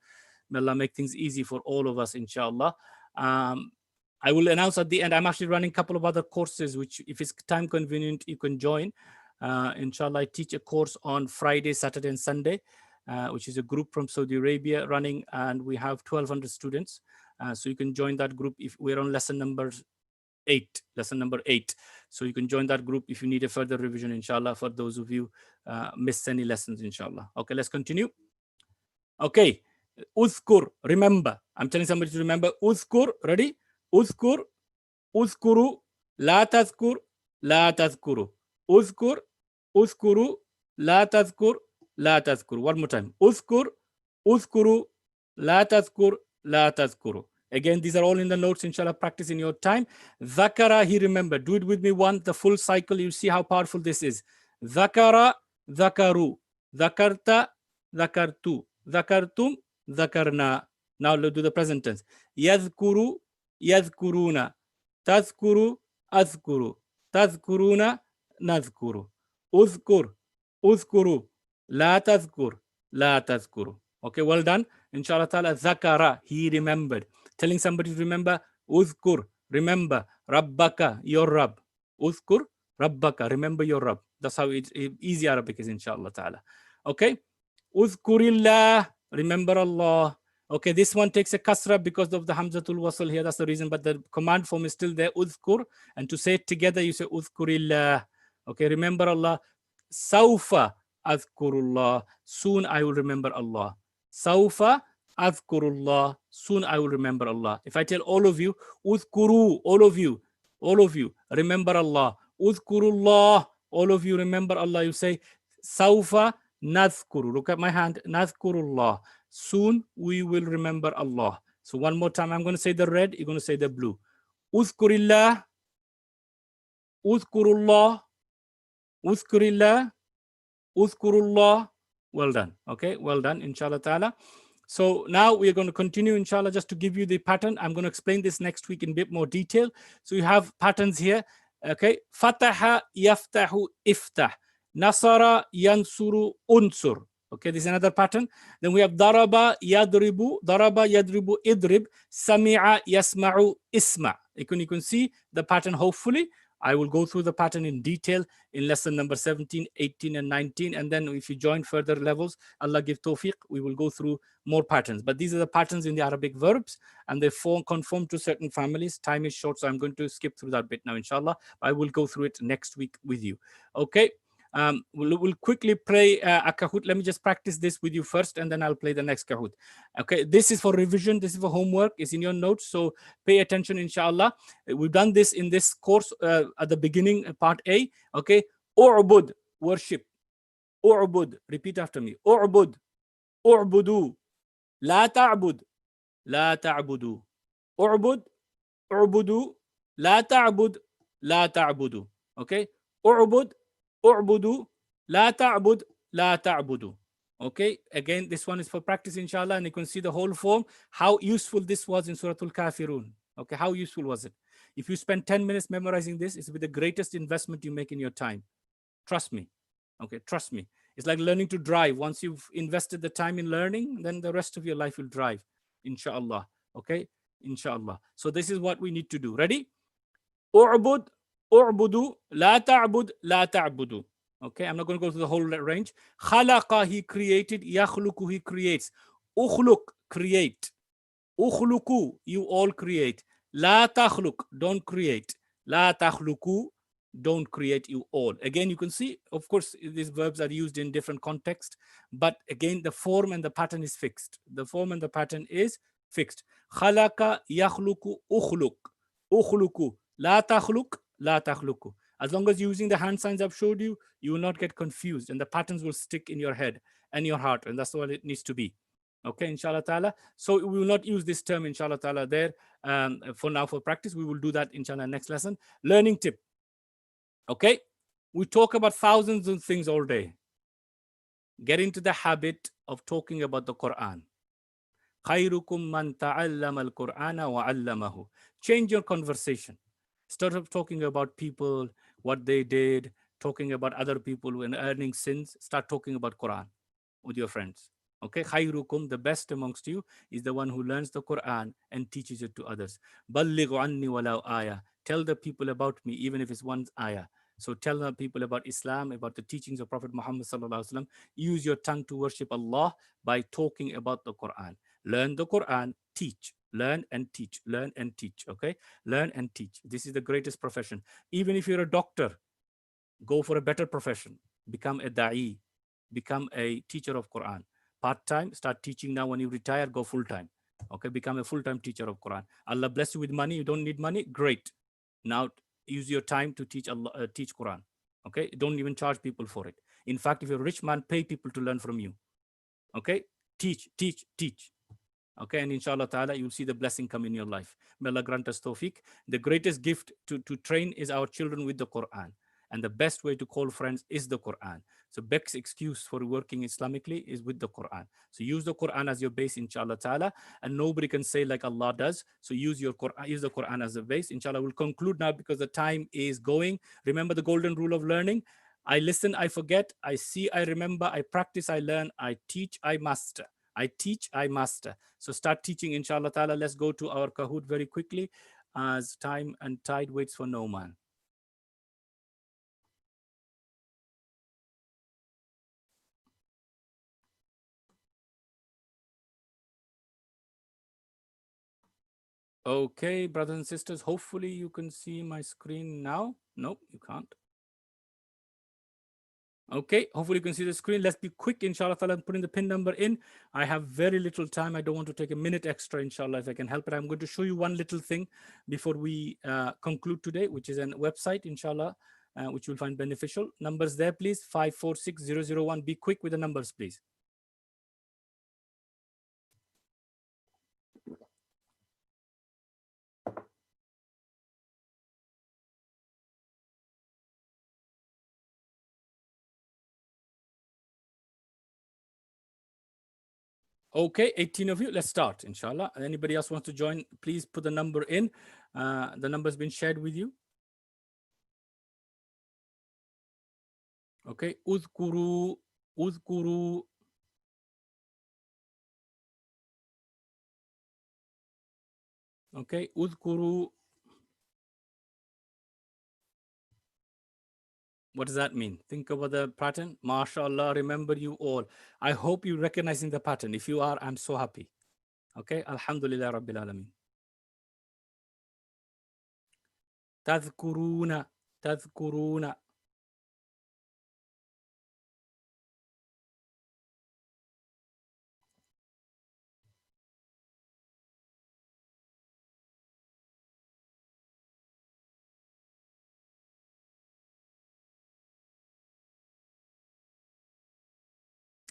May Allah make things easy for all of us, inshallah. I will announce at the end, I'm actually running a couple of other courses, which if it's time convenient, you can join. Inshallah, I teach a course on Friday, Saturday, and Sunday, which is a group from Saudi Arabia running, and we have 1,200 students. So you can join that group if we're on lesson number 8. So you can join that group if you need a further revision, inshallah, for those of you missed any lessons, inshallah. Okay, let's continue. Okay, Uzkur, remember. I'm telling somebody to remember. Uzkur, ready? Uzkur, uzkuru, la tazkur, la tazkuru. Uzkur, uzkuru, la tazkur, la tazkur. One more time. Uzkur, uzkuru, la tazkur, la tazkuru. Again, these are all in the notes, inshallah. Practice in your time. Zakara, he remembered. Do it with me once, the full cycle. You see how powerful this is. Zakara, zakaru. Zakarta, zakartu. Zakartum, zakarna. Now let's do the present tense. Yadhkuru, yadhkuruna. Tazkuru, azkuru. Tazkuruna, nazkuru. Uzkur, uzkuru. La tazkur, la tazkuru. Okay, well done. Inshallah ta'ala, zakara, he remembered. Telling somebody to remember, uzkur, remember, rabbaka, your Rabb. Uzkur, rabbaka, remember your Rabb. That's how it's easy Arabic is, inshallah ta'ala. Okay, uzkurillah, remember Allah. Okay, this one takes a kasra because of the hamzatul wasl here. That's the reason, but the command form is still there, uzkur. And to say it together, you say uzkurillah. Okay, remember Allah. Saufa azkurullah. Soon I will remember Allah. Saufa azkurullah. Soon I will remember Allah. If I tell all of you, uzkuru, all of you, remember Allah. Uzkurullah, all of you remember Allah. You say, Saufa nazkuru. Look at my hand. Nazkurullah. Soon we will remember Allah. So one more time, I'm going to say the red, you're going to say the blue. Uzkurillah, uzkurullah, uzkurillah, uzkurullah. Well done. Okay, well done, inshallah ta'ala. So now we are going to continue, inshallah, just to give you the pattern. I'm going to explain this next week in a bit more detail. So you have patterns here. Okay, fataha, yaftahu, iftah. Nasara, yansuru, unsur. Okay, this is another pattern. Then we have daraba, yadribu, idrib, sami'a, yasma'u, isma. You can see the pattern, hopefully. I will go through the pattern in detail in lesson number 17, 18, and 19. And then if you join further levels, Allah give tawfiq, we will go through more patterns. But these are the patterns in the Arabic verbs, and they conform to certain families. Time is short, so I'm going to skip through that bit now, inshallah. I will go through it next week with you. Okay. We'll quickly play a Kahoot. Let me just practice this with you first, and then I'll play the next Kahoot. Okay, this is for revision. This is for homework. It's in your notes, so pay attention, inshallah. We've done this in this course at the beginning, part A. Okay, U'bud, worship. U'bud, repeat after me. U'bud, u'budu. La ta'bud, la ta'budu. U'bud, u'budu. La ta'bud, la ta'budu. Okay, U'bud, u'budu, la ta'bud, la ta'budu. Okay, again, this one is for practice, inshallah, and you can see the whole form, how useful this was in Surah Al-Kafirun. Okay, how useful was it? If you spend 10 minutes memorizing this, it's the greatest investment you make in your time. Trust me. Okay, trust me. It's like learning to drive. Once you've invested the time in learning, then the rest of your life will drive, inshallah. Okay, inshallah. So this is what we need to do. Ready? U'bud, u'budu, la ta'bud, la ta'budu. Okay, I'm not going to go through the whole range. Khalaqa, he created. Yakhluku, he creates. Ukhluk, create. Ukhluku, you all create. La takhluk, don't create. La takhluku, don't create you all. Again, you can see, of course, these verbs are used in different contexts, but again, the form and the pattern is fixed. The form and the pattern is fixed. خلق يخلق أخلق أخلق لا تخلق لا تخلق. As long as you're using the hand signs I've showed you, you will not get confused, and the patterns will stick in your head and your heart, and that's what it needs to be. Okay, inshallah ta'ala. So we will not use this term, inshallah ta'ala, there for now for practice. We will do that, inshallah, next lesson. Learning tip. Okay, we talk about thousands of things all day. Get into the habit of talking about the Quran. خيركم من تعلم القرآن وعلمه. Change your conversation. Instead of talking about people, what they did, talking about other people and earning sins, start talking about Quran with your friends. Okay, khayrukum, the best amongst you is the one who learns the Quran and teaches it to others. Ballighu anni walau ayah. Tell the people about me, even if it's one ayah. So tell the people about Islam, about the teachings of Prophet Muhammad sallallahu alaihi wasallam. Use your tongue to worship Allah by talking about the Quran. Learn the Quran, teach, learn and teach, learn and teach. Okay, learn and teach. This is the greatest profession. Even if you're a doctor, go for a better profession. Become a da'i, become a teacher of Quran. Part-time, start teaching now. When you retire, go full-time. Okay, become a full-time teacher of Quran. Allah bless you with money. You don't need money, great. Now use your time to teach Allah, teach Quran. Okay, don't even charge people for it. In fact, if you're a rich man, pay people to learn from you. Okay, teach, teach, teach. Okay, and inshallah ta'ala, you'll see the blessing come in your life. May Allah grant us tawfiq. The greatest gift to train is our children with the Quran. And the best way to call friends is the Quran. So best excuse for working Islamically is with the Quran. So use the Quran as your base, inshallah ta'ala, and nobody can say like Allah does. So use your Quran, use the Quran as a base. Inshallah, we'll conclude now because the time is going. Remember the golden rule of learning. I listen, I forget, I see, I remember, I practice, I learn, I teach, I master. I teach, I master. So start teaching, inshallah ta'ala. Let's go to our Kahoot very quickly as time and tide waits for no man. Okay, brothers and sisters, hopefully you can see my screen now. Nope, you can't. Okay, hopefully you can see the screen. Let's be quick, inshallah ta'ala, putting the pin number in. I have very little time. I don't want to take a minute extra, inshallah, if I can help it. I'm going to show you one little thing before we conclude today, which is a website, inshallah, which you'll find beneficial. Numbers there, please, 546001. Be quick with the numbers, please. Okay, 18 of you. Let's start, inshallah. Anybody else wants to join, please put the number in. The number's been shared with you. Okay, uzkuru, uzkuru. Okay, uzkuru. What does that mean? Think about the pattern. MashaAllah, remember you all. I hope you're recognizing the pattern. If you are, I'm so happy. Okay, Alhamdulillah Rabbil Alameen. Tadhkuruna, tadhkuruna.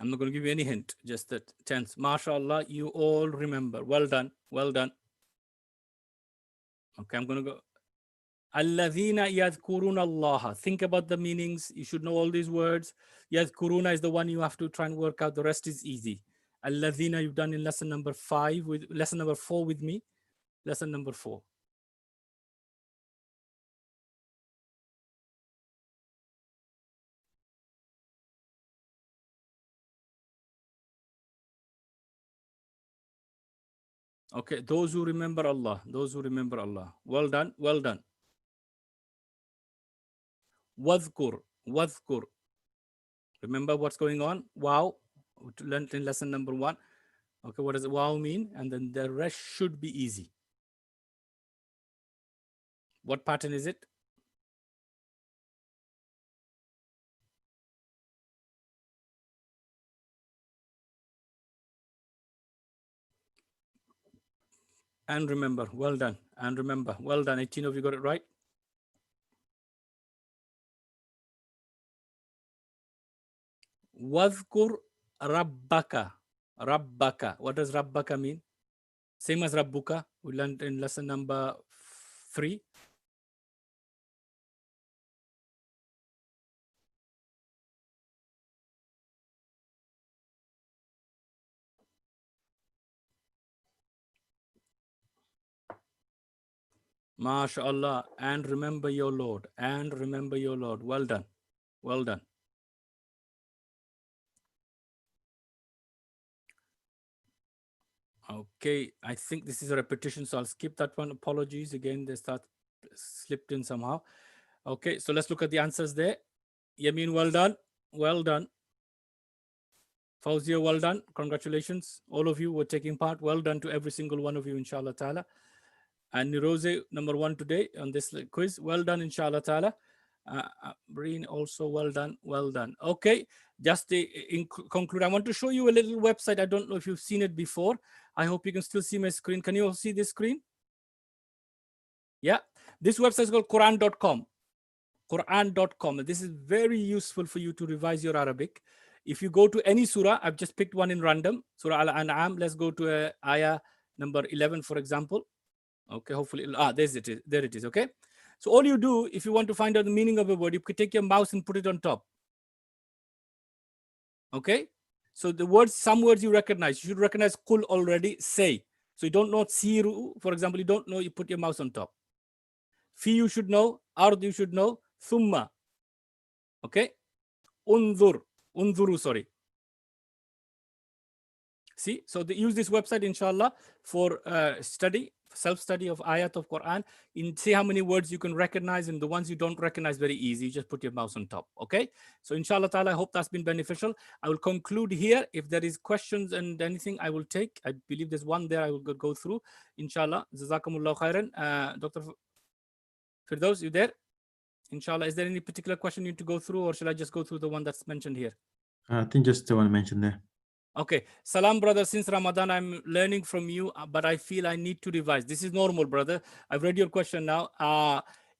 I'm not going to give you any hint, just the tense. MashaAllah, you all remember. Well done, well done. Okay, I'm going to go. Alladhina yadhkuruna Allah. Think about the meanings. You should know all these words. Yadhkuruna is the one you have to try and work out. The rest is easy. Alladhina you've done in lesson number 5 with lesson number 4 with me. Lesson number 4. Okay, those who remember Allah. Those who remember Allah. Well done, well done. Wadhkur, wadhkur. Remember what's going on? Wow. Learned in lesson number 1. Okay, what does wow mean? And then the rest should be easy. What pattern is it? And remember. Well done. And remember. Well done. 18 of you got it right. Wadhkur rabbaka. Rabbaka. What does rabbaka mean? Same as rabbuka. We learned in lesson number 3. MashaAllah. And remember your Lord. And remember your Lord. Well done. Well done. Okay, I think this is a repetition, so I'll skip that one. Apologies again, they start slipped in somehow. Okay, so let's look at the answers there. Yamin, well done. Well done. Fauzia, well done. Congratulations. All of you were taking part. Well done to every single one of you, inshallah ta'ala. And Niroze, number 1 today on this quiz. Well done, inshallah ta'ala. Breen, also well done. Well done. Okay, just to conclude, I want to show you a little website. I don't know if you've seen it before. I hope you can still see my screen. Can you all see this screen? Yeah, this website is called Quran.com. Quran.com. This is very useful for you to revise your Arabic. If you go to any surah, I've just picked one in random, Surah Al-An'am. Let's go to ayah number 11, for example. Okay, hopefully, there it is, okay? So all you do, if you want to find out the meaning of a word, you could take your mouse and put it on top. Okay? So the words, some words you recognize. You should recognize kul already, say. So you don't know siru, for example, you don't know, you put your mouse on top. Fi you should know, ard you should know, thumma. Okay? Unzuru, sorry. See, so they use this website, inshallah, for study, self-study of ayat of Quran. See how many words you can recognize, and the ones you don't recognize, very easy. You just put your mouse on top, okay? So inshallah ta'ala, I hope that's been beneficial. I will conclude here. If there is questions and anything, I will take. I believe there's one there I will go through, inshallah. Jazakumullah khairan. Dr. Firdaus, you there? Inshallah, is there any particular question you need to go through, or shall I just go through the one that's mentioned here? I think just the one mentioned there. Okay. Salam, brother. Since Ramadan, I'm learning from you, but I feel I need to revise. This is normal, brother. I've read your question now.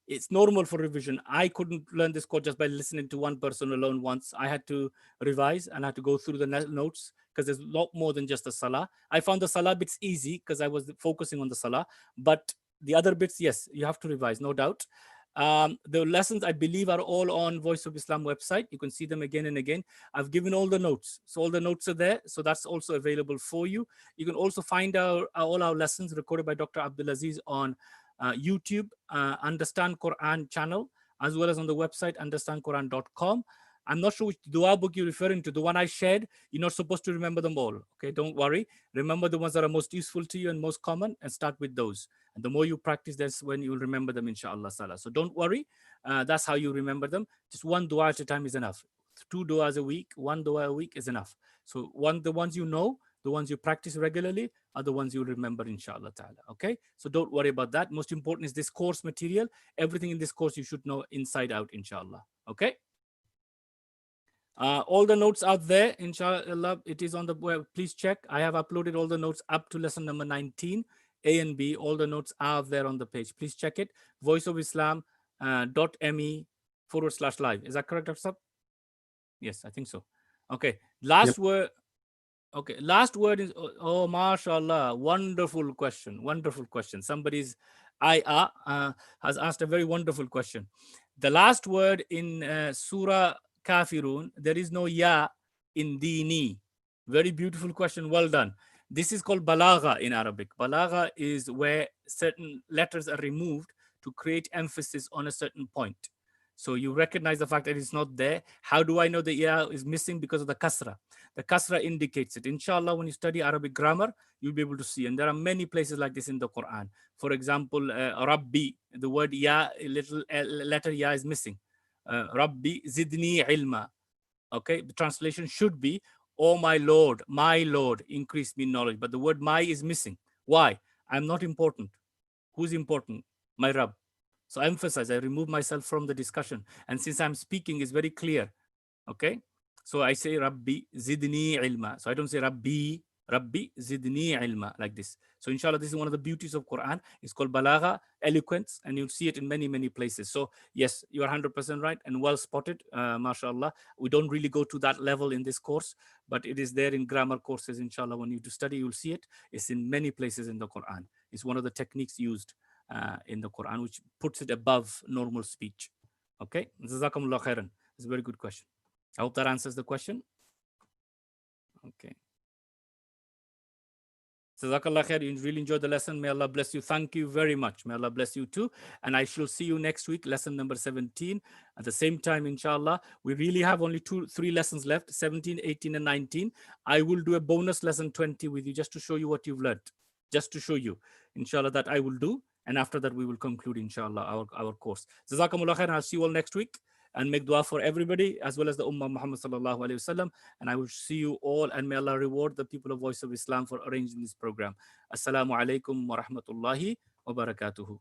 It's normal for revision. I couldn't learn this code just by listening to one person alone once. I had to revise and I had to go through the notes because there's a lot more than just the salah. I found the salah bits easy because I was focusing on the salah. But the other bits, yes, you have to revise, no doubt. The lessons, I believe, are all on Voice of Islam website. You can see them again and again. I've given all the notes. So all the notes are there. So that's also available for you. You can also find all our lessons recorded by Dr. Abdulaziz on YouTube, Understand Quran channel, as well as on the website, understandquran.com. I'm not sure which dua book you're referring to. The one I shared, you're not supposed to remember them all. Okay, don't worry. Remember the ones that are most useful to you and most common, and start with those. And the more you practice, that's when you'll remember them, inshallah. So don't worry. That's how you remember them. Just one dua at a time is enough. 2 duas a week, 1 dua a week is enough. So the ones you know, the ones you practice regularly are the ones you remember, inshallah ta'ala. Okay, so don't worry about that. Most important is this course material. Everything in this course you should know inside out, inshallah. Okay. All the notes out there, inshallah. It is on the web. Please check. I have uploaded all the notes up to lesson number 19, A and B. All the notes are there on the page. Please check it. voiceofislam.me/live. Is that correct, Dr. Sab? Yes, I think so. Okay. Last word. Okay. Last word is, oh, mashallah. Wonderful question. Wonderful question. Somebody's has asked a very wonderful question. The last word in Surah Kafirun, there is no ya in dini. Very beautiful question. Well done. This is called balagha in Arabic. Balagha is where certain letters are removed to create emphasis on a certain point. So you recognize the fact that it's not there. How do I know the ya is missing? Because of the kasra. The kasra indicates it. Inshallah, when you study Arabic grammar, you'll be able to see. And there are many places like this in the Quran. For example, Rabbi, the word ya, little letter ya is missing. Rabbi zidni ilma. Okay, the translation should be, oh my Lord, increase me knowledge. But the word my is missing. Why? I'm not important. Who's important? My Rabb. So I emphasize, I remove myself from the discussion. And since I'm speaking, it's very clear. Okay, so I say Rabbi zidni ilma. So I don't say Rabbi, Rabbi zidni ilma, like this. So inshallah, this is one of the beauties of Quran. It's called balagha, eloquence, and you'll see it in many, many places. So yes, you are 100% right and well spotted, mashallah. We don't really go to that level in this course, but it is there in grammar courses, inshallah. When you do study, you'll see it. It's in many places in the Quran. It's one of the techniques used in the Quran, which puts it above normal speech. Okay, Jazakumullah khairan. It's a very good question. I hope that answers the question. Okay. Jazakallah khair. You really enjoyed the lesson. May Allah bless you. Thank you very much. May Allah bless you too. And I shall see you next week, lesson number 17. At the same time, inshallah, we really have only 3 lessons left, 17, 18, and 19. I will do a bonus lesson 20 with you just to show you what you've learned. Just to show you, inshallah, that I will do. And after that, we will conclude, inshallah, our course. Jazakumullah khair. I'll see you all next week. And make dua for everybody as well as the Ummah Muhammad sallallahu alaihi wasallam. And I will see you all, and may Allah reward the people of Voice of Islam for arranging this program. Assalamu alaikum wa rahmatullahi wa barakatuhu.